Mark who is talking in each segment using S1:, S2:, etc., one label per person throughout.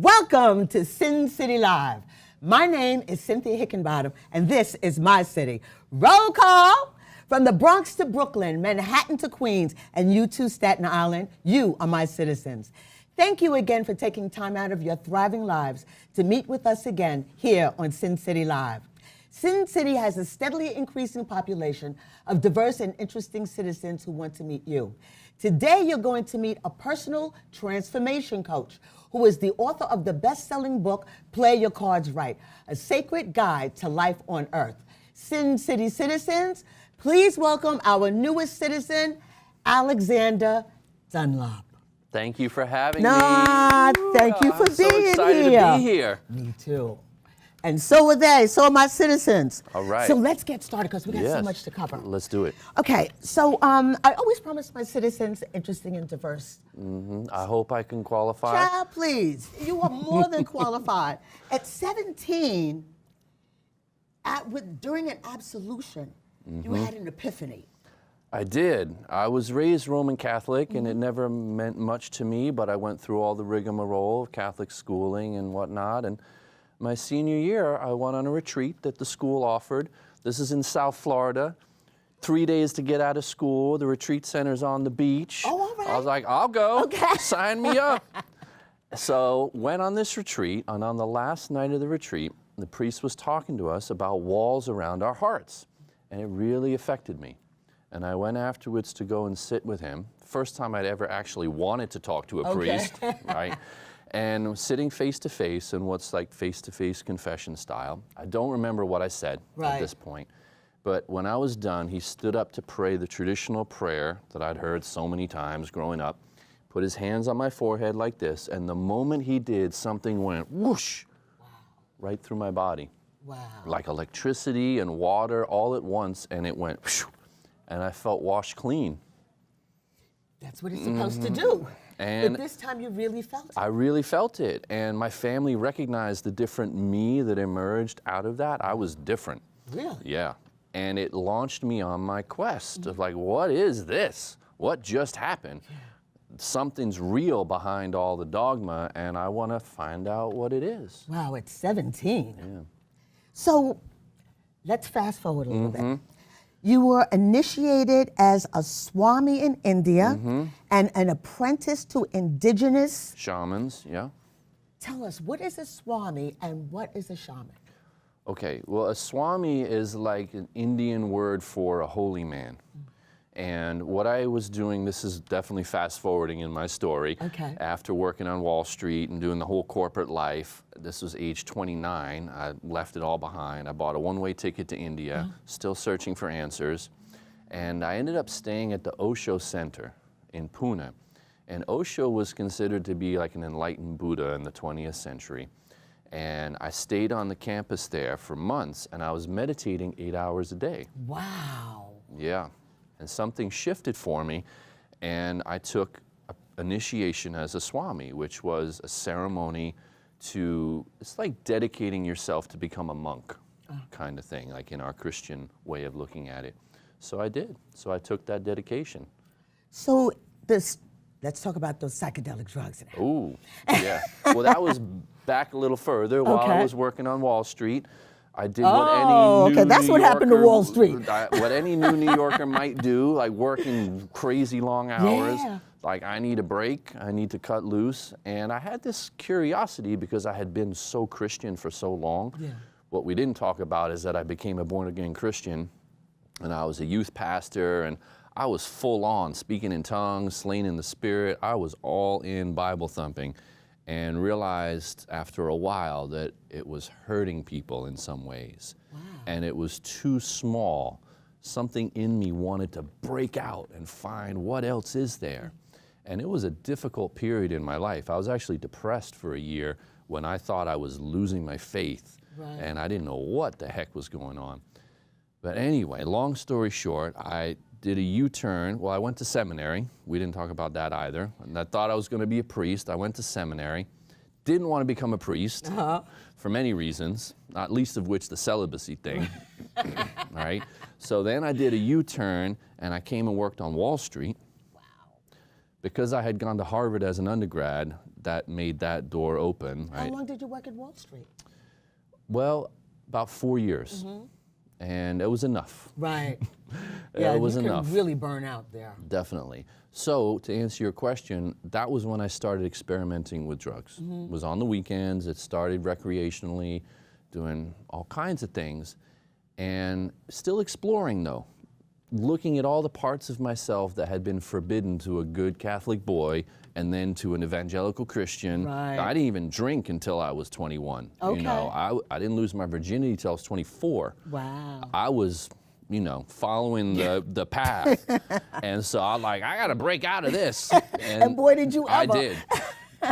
S1: Welcome to Sin City Live. My name is Cynthia Hickenbottom, and this is my city. Roll call! From the Bronx to Brooklyn, Manhattan to Queens, and you to Staten Island, you are my citizens. Thank you again for taking time out of your thriving lives to meet with us again here on Sin City Live. Sin City has a steadily increasing population of diverse and interesting citizens who want to meet you. Today, you're going to meet a personal transformation coach who is the author of the best-selling book, Play Your Cards Right, a sacred guide to life on earth. Sin City citizens, please welcome our newest citizen, Alexander Dunlop.
S2: Thank you for having me.
S1: Thank you for being
S2: so excited
S1: here.
S2: to be here.
S1: Me too. And so are they, so are my citizens.
S2: All right.
S1: So let's get started because we got so
S2: Yes.
S1: much to cover.
S2: Let's do it.
S1: Okay, so I always promise my citizens interesting and diverse.
S2: I hope I can qualify.
S1: Child, please, you are more than qualified. At 17, during an absolution, you had an epiphany.
S2: I did. I was raised Roman Catholic, and it never meant much to me, but I went through all the rigmarole of Catholic schooling and whatnot. And my senior year, I went on a retreat that the school offered. This is in South Florida. 3 days to get out of school. The retreat center's on the beach.
S1: Oh, all right.
S2: I was like, I'll go.
S1: Okay.
S2: Sign me up. So went on this retreat, and on the last night of the retreat, the priest was talking to us about walls around our hearts, and it really affected me. And I went afterwards to go and sit with him. First time I'd ever actually wanted to talk to a priest, right? And sitting face to face in what's like face-to-face confession style. I don't remember what I said at this point. But when I was done, he stood up to pray the traditional prayer that I'd heard so many times growing up, put his hands on my forehead like this, and the moment he did, something went whoosh, right through my body.
S1: Wow.
S2: Like electricity and water all at once, and it went whoosh, and I felt washed clean.
S1: That's what it's supposed to do.
S2: And
S1: but this time you really felt it.
S2: I really felt it, and my family recognized the different me that emerged out of that. I was different.
S1: Really?
S2: Yeah. And it launched me on my quest of like, what is this? What just happened? Something's real behind all the dogma, and I want to find out what it is.
S1: Wow, at 17.
S2: Yeah.
S1: So let's fast forward a little bit. You were initiated as a Swami in India and an apprentice to indigenous.
S2: Shamans, yeah.
S1: Tell us, what is a Swami and what is a shaman?
S2: Okay, well, a Swami is like an Indian word for a holy man. And what I was doing, this is definitely fast forwarding in my story.
S1: Okay.
S2: After working on Wall Street and doing the whole corporate life, this was age 29. I left it all behind. I bought a one-way ticket to India, still searching for answers. And I ended up staying at the Osho Center in Pune. And Osho was considered to be like an enlightened Buddha in the 20th century. And I stayed on the campus there for months, and I was meditating 8 hours a day.
S1: Wow.
S2: Yeah. And something shifted for me, and I took initiation as a Swami, which was a ceremony to, it's like dedicating yourself to become a monk kind of thing, like in our Christian way of looking at it. So I did. So I took that dedication.
S1: So let's talk about those psychedelic drugs now.
S2: Ooh, yeah. Well, that was back a little further while I was working on Wall Street. I did what any new
S1: that's
S2: New
S1: what happened to
S2: Yorker-
S1: Wall Street.
S2: What any new New Yorker might do, like working crazy long hours.
S1: Yeah.
S2: Like, I need a break, I need to cut loose. And I had this curiosity because I had been so Christian for so long.
S1: Yeah.
S2: What we didn't talk about is that I became a born-again Christian, and I was a youth pastor, and I was full on speaking in tongues, slain in the spirit. I was all in Bible thumping, and realized after a while that it was hurting people in some ways. Wow. And it was too small. Something in me wanted to break out and find what else is there. And it was a difficult period in my life. I was actually depressed for a year when I thought I was losing my faith.
S1: Right.
S2: And I didn't know what the heck was going on. But anyway, long story short, I did a U-turn. Well, I went to seminary. We didn't talk about that either. And I thought I was going to be a priest. I went to seminary. Didn't want to become a priest for many reasons, not least of which the celibacy thing. All right. So then I did a U-turn, and I came and worked on Wall Street. Wow. Because I had gone to Harvard as an undergrad, that made that door open.
S1: How
S2: Right?
S1: long did you work at Wall Street?
S2: Well, about 4 years, and it was enough.
S1: Right.
S2: It was
S1: you
S2: enough.
S1: could really burn out there.
S2: Definitely. So to answer your question, that was when I started experimenting with drugs. It was on the weekends. It started recreationally, doing all kinds of things, and still exploring though. Looking at all the parts of myself that had been forbidden to a good Catholic boy and then to an evangelical Christian.
S1: Right.
S2: I didn't even drink until I was 21.
S1: Okay.
S2: You know, I didn't lose my virginity till I was 24.
S1: Wow.
S2: I was, you know, following the path. And so I gotta break out of this.
S1: And boy, did you
S2: I
S1: ever.
S2: did.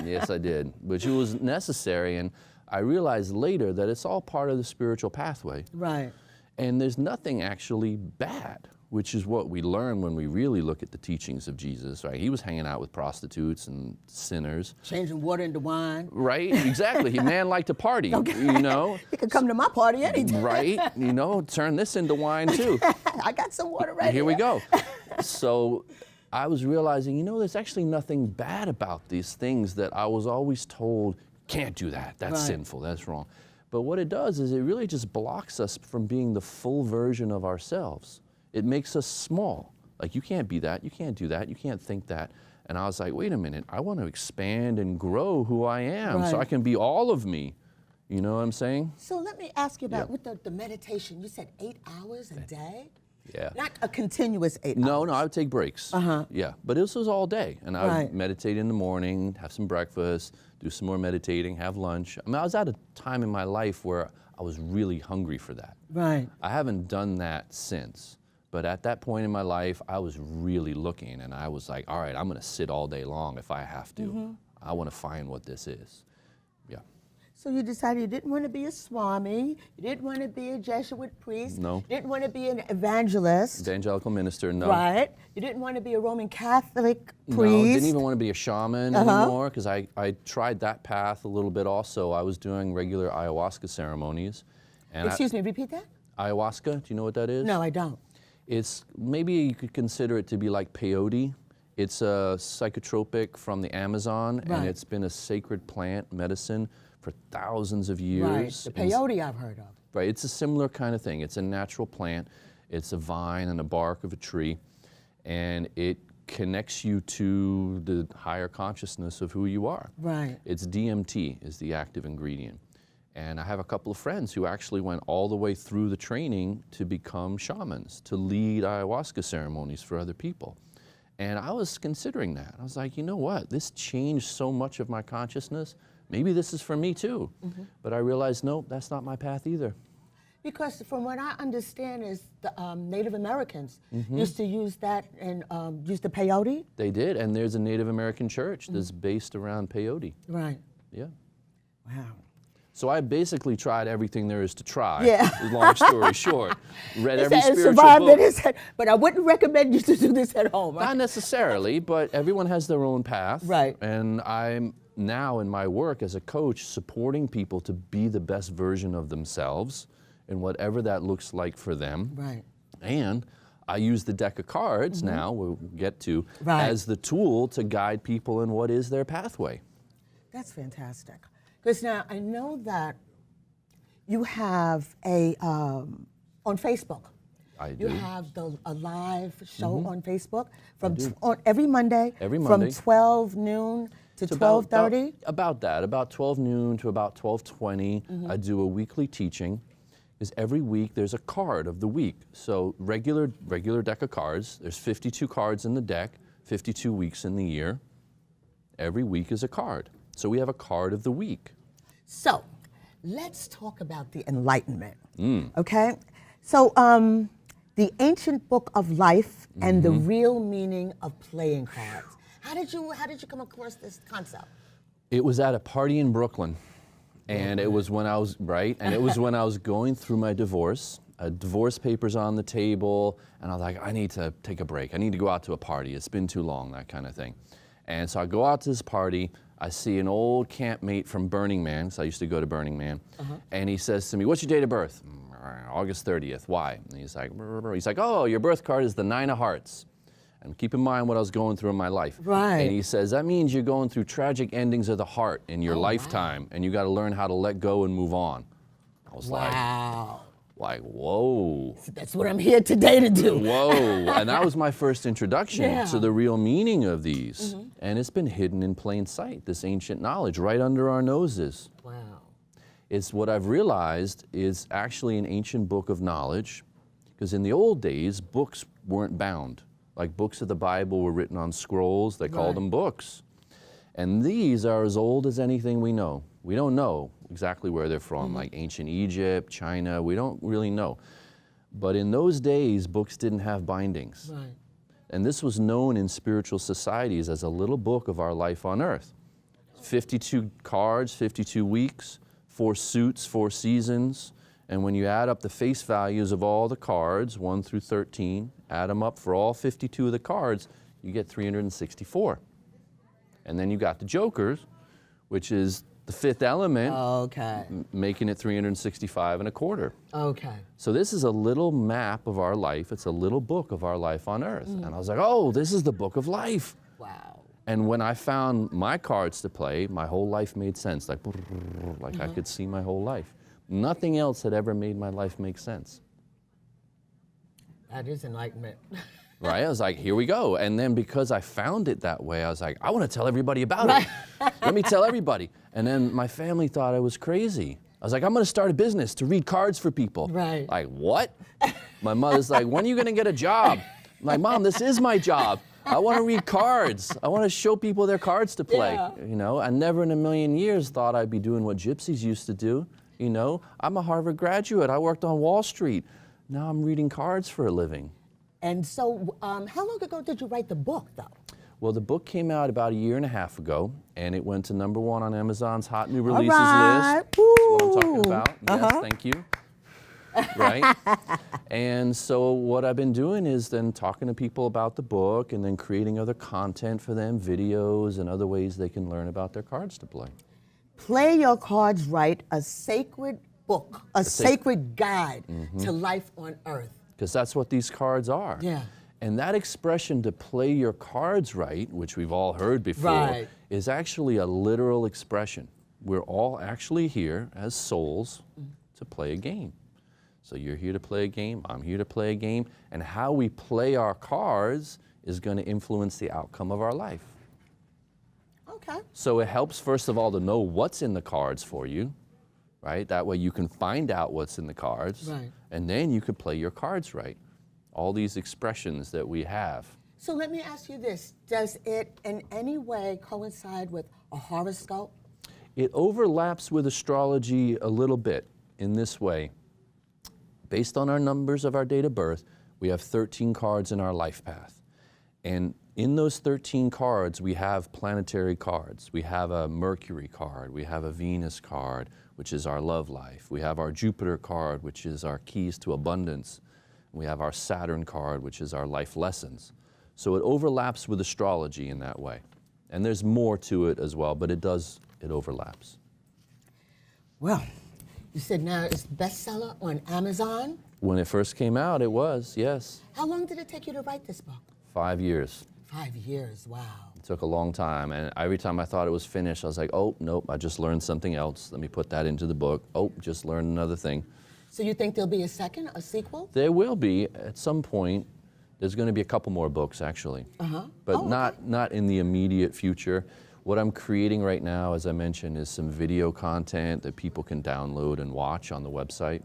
S2: Yes, I did. But it was necessary, and I realized later that it's all part of the spiritual pathway.
S1: Right.
S2: And there's nothing actually bad, which is what we learn when we really look at the teachings of Jesus, right? He was hanging out with prostitutes and sinners.
S1: Changing water into wine.
S2: Right, exactly. He man liked to party, you know?
S1: You can come to my party anytime.
S2: Right, you know, turn this into wine too.
S1: I got some water right
S2: Here we go. So I was realizing, you know, there's actually nothing bad about these things that I was always told, can't do that, that's
S1: Right.
S2: sinful, that's wrong. But what it does is it really just blocks us from being the full version of ourselves. It makes us small. Like, you can't be that, you can't do that, you can't think that. And I was like, wait a minute, I want to expand and grow who I am so
S1: Right.
S2: I can be all of me. You know what I'm saying?
S1: So let me ask you about
S2: Yeah.
S1: with the meditation. You said 8 hours a day?
S2: Yeah.
S1: Not a continuous 8
S2: No,
S1: hours.
S2: no, I would take breaks. Yeah, but this was all day, and I would
S1: Right.
S2: meditate in the morning, have some breakfast, do some more meditating, have lunch. I mean, I was at a time in my life where I was really hungry for that.
S1: Right.
S2: I haven't done that since, but at that point in my life, I was really looking, and I was like, all right, I'm going to sit all day long if I have to. I want to find what this is. Yeah.
S1: So you decided you didn't want to be a Swami, you didn't want to be a Jesuit priest,
S2: No.
S1: you didn't want to be an evangelist,
S2: Evangelical minister, no.
S1: right? You didn't want to be a Roman Catholic
S2: No,
S1: priest.
S2: didn't even want to be a shaman anymore because I tried that path a little bit also. I was doing regular ayahuasca ceremonies. And
S1: Excuse me, repeat that?
S2: ayahuasca, do you know what that is?
S1: No, I don't.
S2: It's, maybe you could consider it to be like peyote. It's a psychotropic from the Amazon,
S1: Right.
S2: and it's been a sacred plant medicine for thousands of
S1: Right.
S2: years.
S1: The
S2: And-
S1: peyote I've heard of.
S2: Right, it's a similar kind of thing. It's a natural plant. It's a vine and a bark of a tree, and it connects you to the higher consciousness of who you are.
S1: Right.
S2: It's DMT is the active ingredient. And I have a couple of friends who actually went all the way through the training to become shamans, to lead ayahuasca ceremonies for other people. And I was considering that. I was like, you know what? This changed so much of my consciousness. Maybe this is for me too. But I realized, nope, that's not my path either.
S1: Because from what I understand is the Native Americans
S2: Mm-hmm.
S1: used to use that and use the peyote.
S2: They did, and there's a Native American church that's based around peyote.
S1: Right.
S2: Yeah.
S1: Wow.
S2: So I basically tried everything there is to try.
S1: Yeah.
S2: Long story short, read every
S1: And
S2: spiritual
S1: survived
S2: book.
S1: it. He said, but I wouldn't recommend you to do this at home.
S2: Not necessarily, but everyone has their own path.
S1: Right.
S2: And I'm now in my work as a coach supporting people to be the best version of themselves in whatever that looks like for them.
S1: Right.
S2: And I use the deck of cards now, we'll get to,
S1: Right.
S2: as the tool to guide people in what is their pathway.
S1: That's fantastic. Because now I know that you have a, on Facebook,
S2: I
S1: you
S2: do.
S1: have a live show on Facebook from on every Monday,
S2: Every Monday.
S1: from 12 noon to
S2: It's about-
S1: 12:30.
S2: About that, about 12 noon to about 12:20. I do a weekly teaching. Is every week there's a card of the week. So regular deck of cards. There's 52 cards in the deck, 52 weeks in the year. Every week is a card. So we have a card of the week.
S1: So let's talk about the Enlightenment.
S2: Mm.
S1: Okay? So the ancient book of life and the
S2: Mm-hmm.
S1: real meaning of playing cards. How did you come across this concept?
S2: It was at a party in Brooklyn, and it was when I was and it was when I was going through my divorce. Divorce papers on the table, and I was like, I need to take a break. I need to go out to a party. It's been too long, that kind of thing. And so I go out to this party. I see an old campmate from Burning Man, so I used to go to Burning Man, and he says to me, "What's your date of birth?" August 30th. Why? And he's like, oh, your birth card is the 9 of hearts. And keep in mind what I was going through in my life.
S1: Right.
S2: And he says, that means you're going through tragic endings of the heart in your lifetime, and you got to learn how to let go and move on. I was
S1: Wow.
S2: like, whoa.
S1: That's what I'm here today to do.
S2: Whoa. And that was my first introduction
S1: Yeah.
S2: to the real meaning of these. And it's been hidden in plain sight, this ancient knowledge, right under our noses.
S1: Wow.
S2: It's what I've realized is actually an ancient book of knowledge, because in the old days, books weren't bound. Like books of the Bible were written on scrolls, they called them books. And these are as old as anything we know. We don't know exactly where they're from, like ancient Egypt, China, we don't really know. But in those days, books didn't have bindings.
S1: Right.
S2: And this was known in spiritual societies as a little book of our life on earth. 52 cards, 52 weeks, 4 suits, 4 seasons. And when you add up the face values of all the cards, 1 through 13, add them up for all 52 of the cards, you get 364. And then you got the jokers, which is the 5th element,
S1: Okay.
S2: making it 365 and a quarter.
S1: Okay.
S2: So this is a little map of our life. It's a little book of our life on earth. And I was like, oh, this is the book of life.
S1: Wow.
S2: And when I found my cards to play, my whole life made sense. Like I could see my whole life. Nothing else had ever made my life make sense.
S1: That is enlightenment.
S2: Right? I was like, here we go. And then because I found it that way, I was like, I want to tell everybody about it. Let me tell everybody. And then my family thought I was crazy. I was like, I'm going to start a business to read cards for people.
S1: Right.
S2: Like, what? My mother's like, when are you going to get a job? I'm like, Mom, this is my job. I want to read cards. I want to show people their cards to play.
S1: Yeah.
S2: You know, I never in a million years thought I'd be doing what gypsies used to do. You know, I'm a Harvard graduate. I worked on Wall Street. Now I'm reading cards for a living.
S1: And so, how long ago did you write the book, though?
S2: Well, the book came out about 1.5 years ago, and it went to #1 on Amazon's Hot New Releases
S1: right.
S2: list. That's what I'm talking about.
S1: Uh-huh.
S2: Yes, thank you. Right? And so what I've been doing is then talking to people about the book and then creating other content for them, videos and other ways they can learn about their cards to play.
S1: Play Your Cards Right, a sacred book, a sacred guide to life on earth.
S2: Because that's what these cards are.
S1: Yeah.
S2: And that expression, to play your cards right, which we've all heard before,
S1: Right.
S2: is actually a literal expression. We're all actually here as souls to play a game. So you're here to play a game, I'm here to play a game, and how we play our cards is going to influence the outcome of our life.
S1: Okay.
S2: So it helps, first of all, to know what's in the cards for you, right? That way you can find out what's in the cards,
S1: Right.
S2: and then you can play your cards right. All these expressions that we have.
S1: So let me ask you this. Does it in any way coincide with a horoscope?
S2: It overlaps with astrology a little bit in this way. Based on our numbers of our date of birth, we have 13 cards in our life path. And in those 13 cards, we have planetary cards. We have a Mercury card. We have a Venus card, which is our love life. We have our Jupiter card, which is our keys to abundance. We have our Saturn card, which is our life lessons. So it overlaps with astrology in that way. And there's more to it as well, but it overlaps.
S1: Well, you said now it's bestseller on Amazon.
S2: When it first came out, it was, yes.
S1: How long did it take you to write this book?
S2: 5 years.
S1: 5 years, wow.
S2: It took a long time, and every time I thought it was finished, I was like, oh, nope, I just learned something else. Let me put that into the book. Oh, just learned another thing.
S1: So you think there'll be a second, a sequel?
S2: There will be, at some point. There's going to be a couple more books, actually. But not in the immediate future. What I'm creating right now, as I mentioned, is some video content that people can download and watch on the website.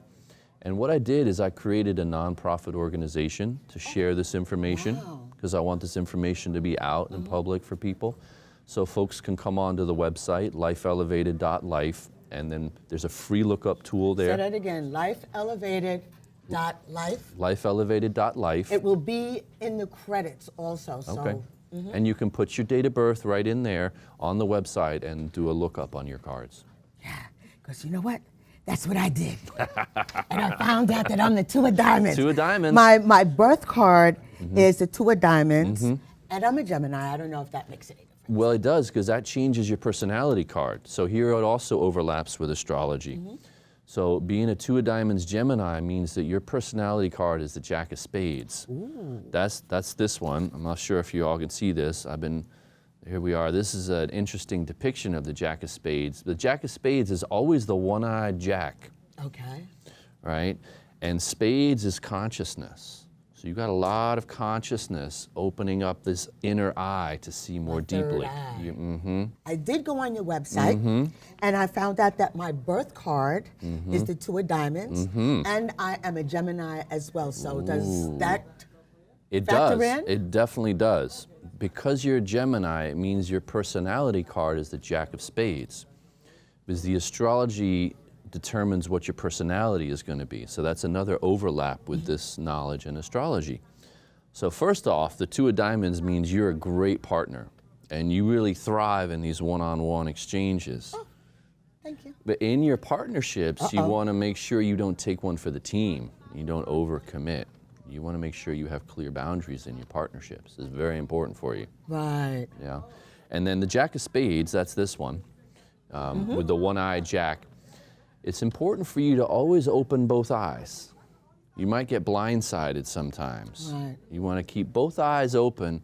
S2: And what I did is I created a nonprofit organization to share this information, because I want this information to be out in public for people. So folks can come onto the website, lifeelevated.life, and then there's a free lookup tool there.
S1: Say that again, lifeelevated.life.
S2: Lifeelevated.life.
S1: It will be in the credits also. So.
S2: Okay. And you can put your date of birth right in there on the website and do a lookup on your cards.
S1: Yeah, because you know what? That's what I did. And I found out that I'm the 2 of diamonds.
S2: 2 of diamonds.
S1: My birth card is the 2 of diamonds. And I'm a Gemini. I don't know if that makes it any difference.
S2: Well, it does, because that changes your personality card. So here it also overlaps with astrology. So being a two of diamonds Gemini means that your personality card is the Jack of Spades.
S1: Ooh.
S2: That's this one. I'm not sure if you all can see this. Here we are. This is an interesting depiction of the Jack of Spades. The Jack of Spades is always the one-eyed Jack,
S1: Okay.
S2: right? And Spades is consciousness. So you've got a lot of consciousness opening up this inner eye to see more deeply.
S1: I did go on your website, and I found out that my birth card is the two of diamonds, and I am a Gemini as well. So does that
S2: It
S1: factor
S2: does.
S1: in?
S2: It definitely does. Because you're a Gemini, it means your personality card is the Jack of Spades. Because the astrology determines what your personality is going to be. So that's another overlap with this knowledge in astrology. So first off, the two of diamonds means you're a great partner and you really thrive in these one-on-one exchanges.
S1: Oh, thank you.
S2: But in your partnerships, you want to make sure you don't take one for the team. You don't overcommit. You want to make sure you have clear boundaries in your partnerships. It's very important for you.
S1: Right.
S2: Yeah. And then the Jack of Spades, that's this one, with the one-eyed Jack. It's important for you to always open both eyes. You might get blindsided sometimes.
S1: Right.
S2: You want to keep both eyes open,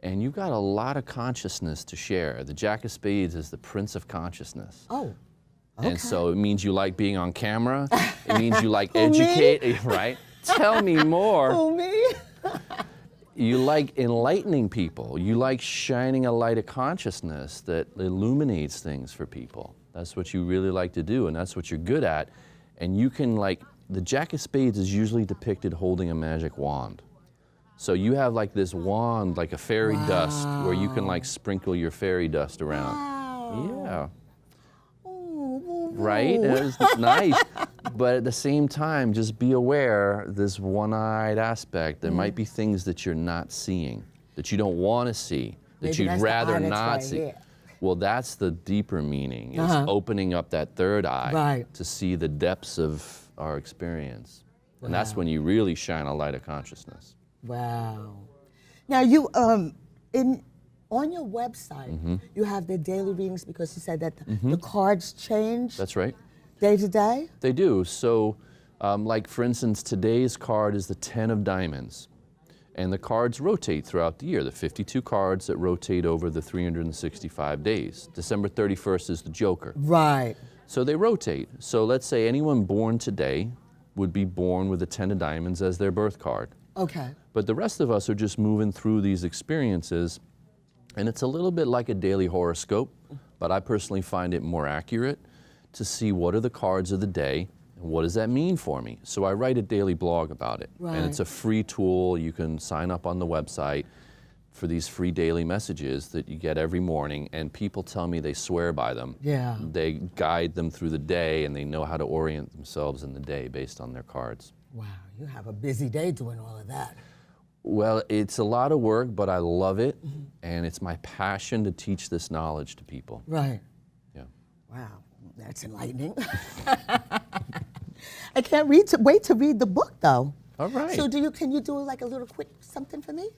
S2: and you've got a lot of consciousness to share. The Jack of Spades is the Prince of Consciousness.
S1: Oh. Okay.
S2: And so it means you like being on camera. It means you like educate, right? Tell me more.
S1: Who, me?
S2: You like enlightening people. You like shining a light of consciousness that illuminates things for people. That's what you really like to do, and that's what you're good at. And you can, like, the Jack of Spades is usually depicted holding a magic wand. So you have like this wand, like a fairy dust, where you can like sprinkle your fairy dust around.
S1: Wow.
S2: Yeah.
S1: Ooh,
S2: Right?
S1: ooh.
S2: It was nice. But at the same time, just be aware, this one-eyed aspect, there might be things that you're not seeing, that you don't want to see, that
S1: Maybe
S2: you'd
S1: that's the
S2: rather
S1: eye that's
S2: not
S1: right
S2: see.
S1: here.
S2: Well, that's the deeper meaning, is opening up that third eye
S1: Right.
S2: to see the depths of our experience. And that's when you really shine a light of consciousness.
S1: Wow. Now you on your website you have the daily readings because you said that the cards change
S2: That's right.
S1: day to day.
S2: They do. So, like for instance, today's card is the 10 of diamonds. And the cards rotate throughout the year, the 52 cards that rotate over the 365 days. December 31st is the Joker.
S1: Right.
S2: So they rotate. So let's say anyone born today would be born with the 10 of diamonds as their birth card.
S1: Okay.
S2: But the rest of us are just moving through these experiences, and it's a little bit like a daily horoscope, but I personally find it more accurate to see what are the cards of the day and what does that mean for me. So I write a daily blog about it, and it's a free tool. You can sign up on the website for these free daily messages that you get every morning, and people tell me they swear by them.
S1: Yeah.
S2: They guide them through the day, and they know how to orient themselves in the day based on their cards.
S1: Wow, you have a busy day doing all of that.
S2: Well, it's a lot of work, but I love it, and it's my passion to teach this knowledge to people.
S1: Right.
S2: Yeah.
S1: Wow, that's enlightening. I can't wait to read the book though.
S2: All right.
S1: So can you do like a little quick something for me?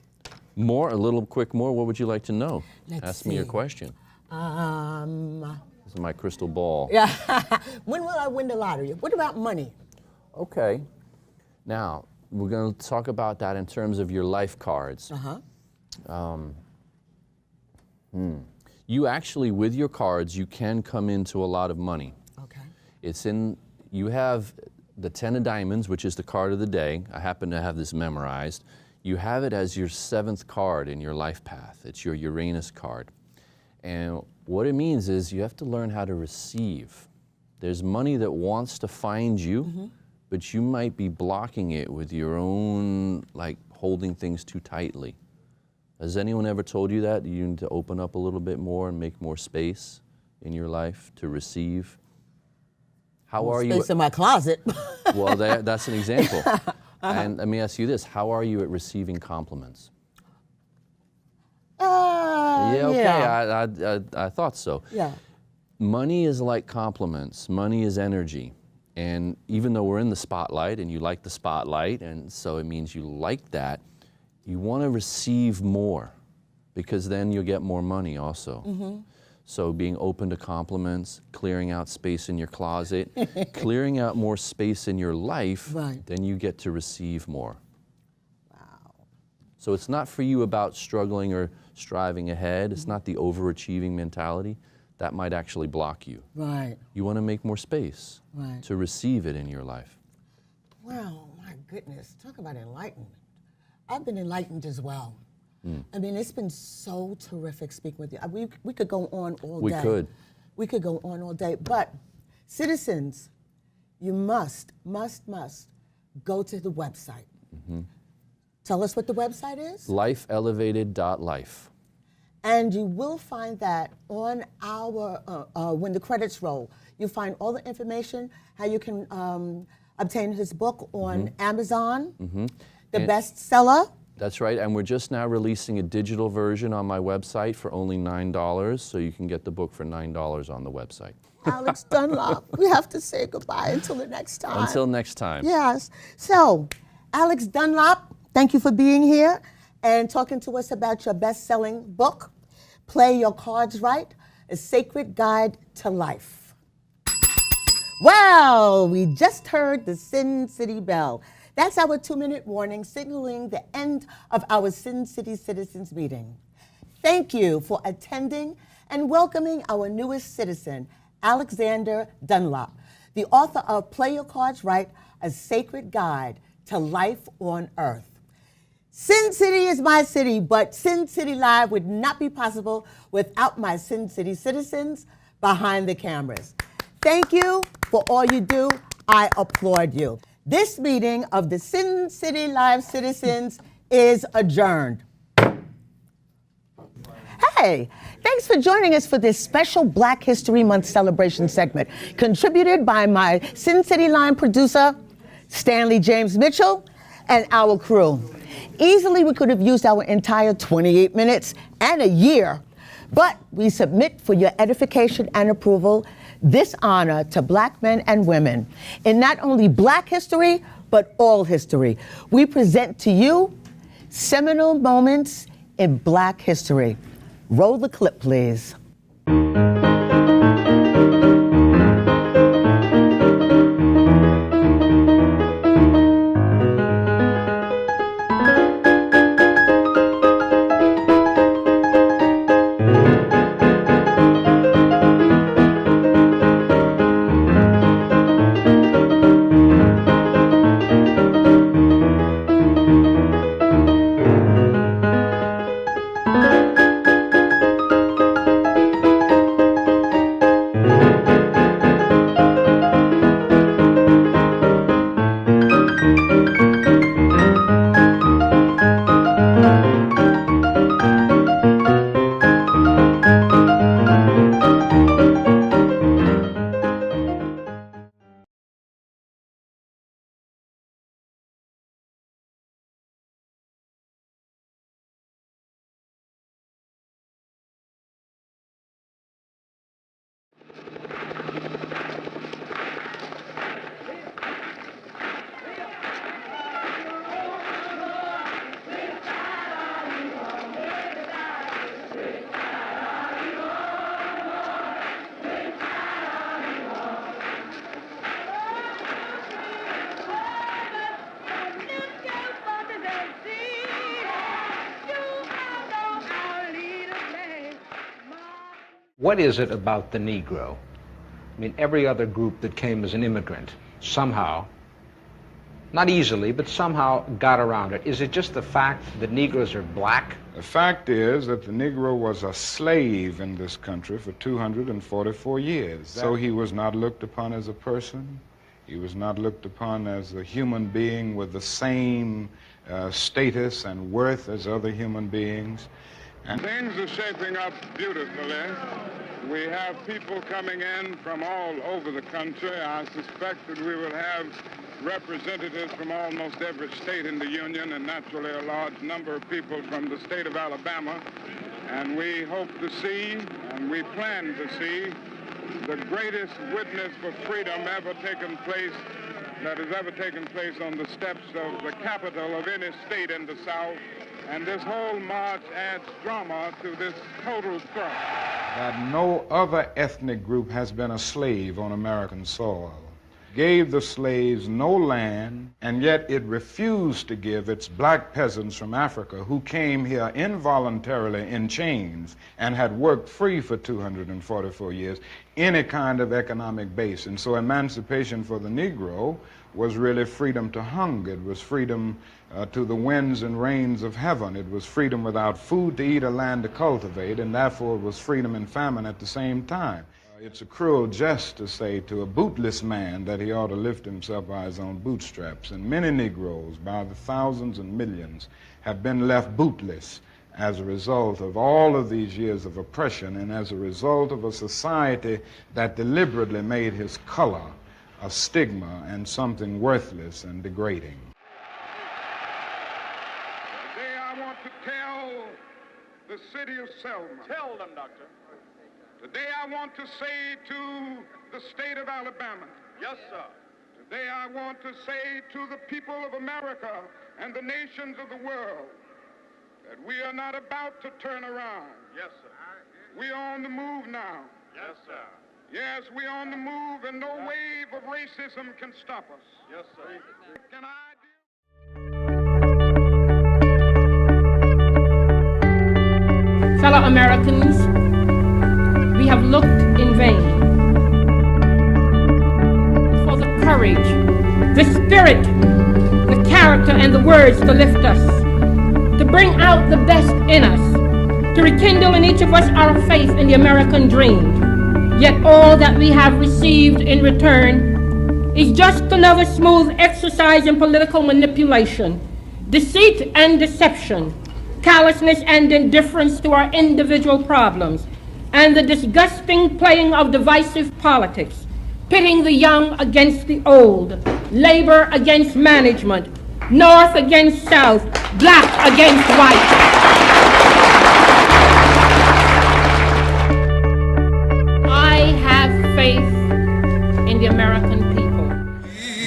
S2: A little quick more, what would you like to know?
S1: Let's
S2: Ask me your
S1: see.
S2: question. This is my crystal ball.
S1: Yeah. When will I win the lottery? What about money?
S2: Okay. Now, we're going to talk about that in terms of your life cards. You actually, with your cards, you can come into a lot of money.
S1: Okay.
S2: You have the 10 of diamonds, which is the card of the day. I happen to have this memorized. You have it as your 7th card in your life path. It's your Uranus card. And what it means is you have to learn how to receive. There's money that wants to find you, but you might be blocking it with your own, like holding things too tightly. Has anyone ever told you that? You need to open up a little bit more and make more space in your life to receive? How are you?
S1: Space in my closet.
S2: Well, that's an example. And let me ask you this, how are you at receiving compliments? Yeah, okay,
S1: Yeah.
S2: I thought so.
S1: Yeah.
S2: Money is like compliments. Money is energy. And even though we're in the spotlight and you like the spotlight, and so it means you like that, you want to receive more because then you'll get more money also. So being open to compliments, clearing out space in your closet, clearing out more space in your life,
S1: Right.
S2: then you get to receive more.
S1: Wow.
S2: So it's not for you about struggling or striving ahead. It's not the overachieving mentality. That might actually block you.
S1: Right.
S2: You want to make more space
S1: Right.
S2: to receive it in your life.
S1: Wow, my goodness. Talk about enlightenment. I've been enlightened as well. I mean, it's been so terrific speaking with you. We could go on all day.
S2: We could.
S1: We could go on all day. But citizens, you must go to the website. Tell us what the website is.
S2: Lifeelevated.life.
S1: And you will find that on our, when the credits roll, you'll find all the information, how you can obtain his book on Amazon, the bestseller.
S2: That's right, and we're just now releasing a digital version on my website for only $9, so you can get the book for $9 on the website.
S1: Alex Dunlop, we have to say goodbye until the next time.
S2: Until next time.
S1: Yes. So, Alex Dunlop, thank you for being here and talking to us about your best-selling book, Play Your Cards Right, A Sacred Guide to Life. Well, we just heard the Sin City bell. That's our 2-minute warning signaling the end of our Sin City Citizens meeting. Thank you for attending and welcoming our newest citizen, Alexander Dunlop, the author of Play Your Cards Right, A Sacred Guide to Life on Earth. Sin City is my city, but Sin City Live would not be possible without my Sin City citizens behind the cameras. Thank you for all you do. I applaud you. This meeting of the Sin City Live citizens is adjourned. Hey, thanks for joining us for this special Black History Month celebration segment, contributed by my Sin City Line producer, Stanley James Mitchell, and our crew. Easily, we could have used our entire 28 minutes and a year, but we submit for your edification and approval this honor to Black men and women in not only Black history, but all history. We present to you seminal moments in Black history. Roll the clip, please.
S3: What is it about the Negro? I mean, every other group that came as an immigrant somehow, not easily, but somehow got around it. Is it just the fact that Negroes are black?
S4: The fact is that the Negro was a slave in this country for 244 years. So he was not looked upon as a person. He was not looked upon as a human being with the same status and worth as other human beings.
S5: And things are shaping up beautifully. We have people coming in from all over the country. I suspect that we will have representatives from almost every state in the Union, and naturally a large number of people from the state of Alabama. And we hope to see, and we plan to see, the greatest witness for freedom ever taken place, that has ever taken place on the steps of the capital of any state in the South, And this whole march adds drama to this total thrust.
S4: That no other ethnic group has been a slave on American soil. Gave the slaves no land, and yet it refused to give its black peasants from Africa who came here involuntarily in chains and had worked free for 244 years any kind of economic base. And so emancipation for the Negro was really freedom to hunger. It was freedom to the winds and rains of heaven. It was freedom without food to eat or land to cultivate, and therefore it was freedom and famine at the same time. It's a cruel jest to say to a bootless man that he ought to lift himself by his own bootstraps. And many Negroes, by the thousands and millions, have been left bootless as a result of all of these years of oppression and as a result of a society that deliberately made his color a stigma and something worthless and degrading.
S5: Today I want to tell the city of Selma.
S6: Tell them, Doctor.
S5: Today I want to say to the state of Alabama.
S6: Yes, sir.
S5: Today I want to say to the people of America and the nations of the world that we are not about to turn around.
S6: Yes, sir.
S5: We are on the move now.
S6: Yes, sir.
S5: Yes, we are on the move, and no wave of racism can stop us.
S6: Yes, sir.
S5: Can I do?
S7: Fellow Americans, we have looked in vain for the courage, the spirit, the character, and the words to lift us, to bring out the best in us, to rekindle in each of us our faith in the American dream. Yet all that we have received in return is just another smooth exercise in political manipulation, deceit and deception, callousness and indifference to our individual problems, and the disgusting playing of divisive politics, pitting the young against the old, labor against management, North against South, black against white. I have faith in the American people.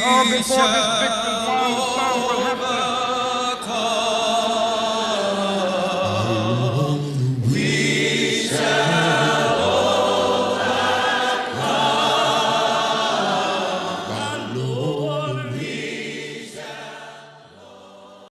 S5: Long before this victory